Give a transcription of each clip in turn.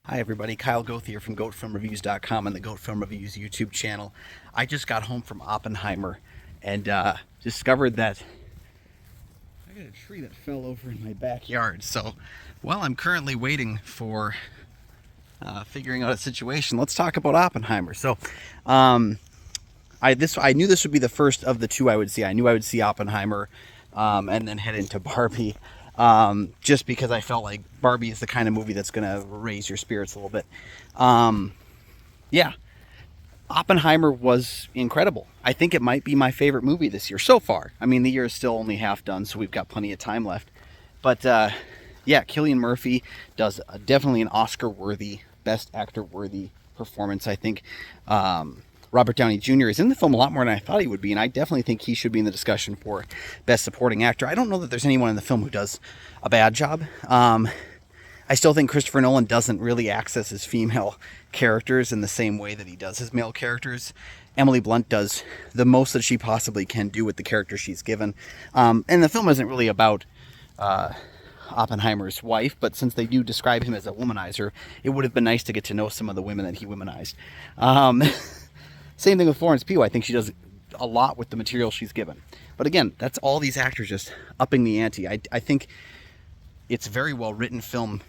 Hi everybody, Kyle Goth here from GoatFilmReviews.com and the Goat Film Reviews YouTube channel. I just got home from Oppenheimer and discovered that I got a tree that fell over in my backyard. So while I'm currently waiting for figuring out a situation, let's talk about Oppenheimer. So I knew this would be the first of the two I would see. I knew I would see Oppenheimer and then head into Barbie. Just because I felt like Barbie is the kind of movie that's going to raise your spirits a little bit. Yeah, Oppenheimer was incredible. I think it might be my favorite movie this year so far. I mean, the year is still only half done, so we've got plenty of time left. But yeah, Cillian Murphy does definitely an Oscar-worthy, Best Actor-worthy performance. I think Robert Downey Jr. is in the film a lot more than I thought he would be, and I definitely think he should be in the discussion for Best Supporting Actor. I don't know that there's anyone in the film who does a bad job. I still think Christopher Nolan doesn't really access his female characters in the same way that he does his male characters. Emily Blunt does the most that she possibly can do with the character she's given. And the film isn't really about Oppenheimer's wife, but since they do describe him as a womanizer, it would have been nice to get to know some of the women that he womanized. Same thing with Florence Pugh. I think she does a lot with the material she's given. But again, that's all these actors just upping the ante. I think it's a very well-written film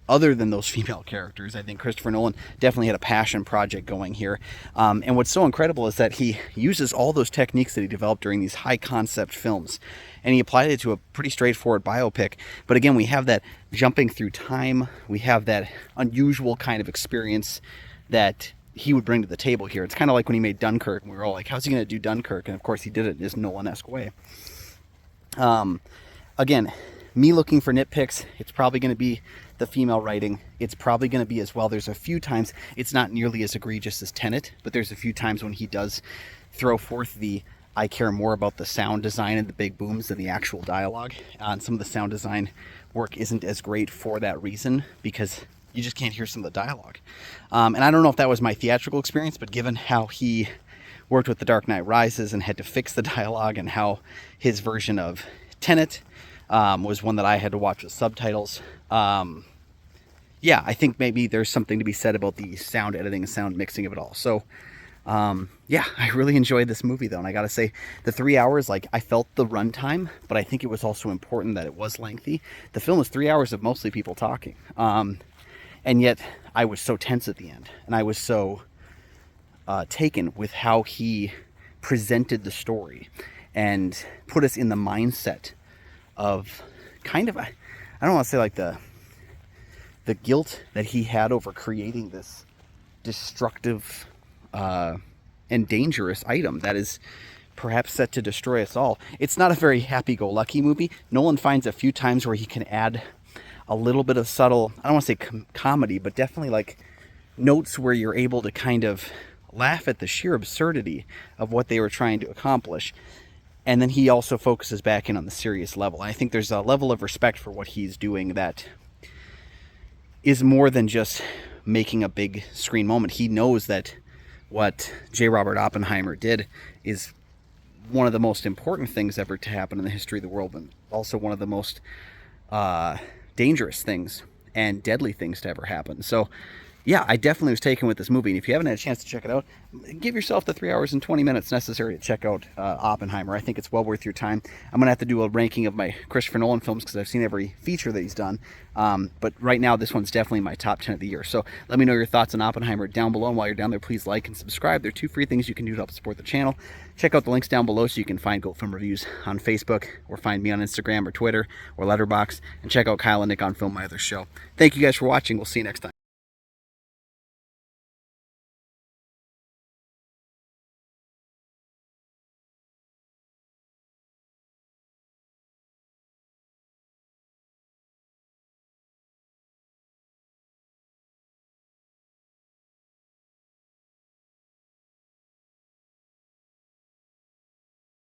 other than those female characters. I think Christopher Nolan definitely had a passion project going here. And what's so incredible is that he uses all those techniques that he developed during these high-concept films, and he applied it to a pretty straightforward biopic. But again, we have that jumping through time. We have that unusual kind of experience that he would bring to the table here. It's kind of like when he made Dunkirk, and we were all like, how's he going to do Dunkirk? And of course he did it in his Nolan-esque way. Again, me looking for nitpicks, it's probably going to be the female writing. It's probably going to be as well. There's a few times it's not nearly as egregious as Tenet, but there's a few times when he does throw forth the I care more about the sound design and the big booms than the actual dialogue. And some of the sound design work isn't as great for that reason, because you just can't hear some of the dialogue. And I don't know if that was my theatrical experience, but given how he worked with The Dark Knight Rises and had to fix the dialogue, and how his version of Tenet was one that I had to watch with subtitles, yeah, I think maybe there's something to be said about the sound editing and sound mixing of it all. So yeah, I really enjoyed this movie though, and I gotta say, the 3 hours, like, I felt the runtime, but I think it was also important that it was lengthy. The film is 3 hours of mostly people talking. And yet I was so tense at the end, and I was so taken with how he presented the story and put us in the mindset of kind of, I don't want to say like the guilt that he had over creating this destructive and dangerous item that is perhaps set to destroy us all. It's not a very happy-go-lucky movie. Nolan finds a few times where he can add a little bit of subtle, I don't want to say comedy, but definitely like notes where you're able to kind of laugh at the sheer absurdity of what they were trying to accomplish. And then he also focuses back in on the serious level. I think there's a level of respect for what he's doing that is more than just making a big screen moment. He knows that what J. Robert Oppenheimer did is one of the most important things ever to happen in the history of the world, and also one of the most dangerous things and deadly things to ever happen. So yeah, I definitely was taken with this movie, and if you haven't had a chance to check it out, give yourself the 3 hours and 20 minutes necessary to check out Oppenheimer. I think it's well worth your time. I'm going to have to do a ranking of my Christopher Nolan films because I've seen every feature that he's done, but right now this one's definitely my top 10 of the year. So let me know your thoughts on Oppenheimer down below, and while you're down there, please like and subscribe. There are 2 free things you can do to help support the channel. Check out the links down below so you can find Goat Film Reviews on Facebook, or find me on Instagram or Twitter or Letterboxd, and check out Kyle and Nick on Film, my other show. Thank you guys for watching. We'll see you next time.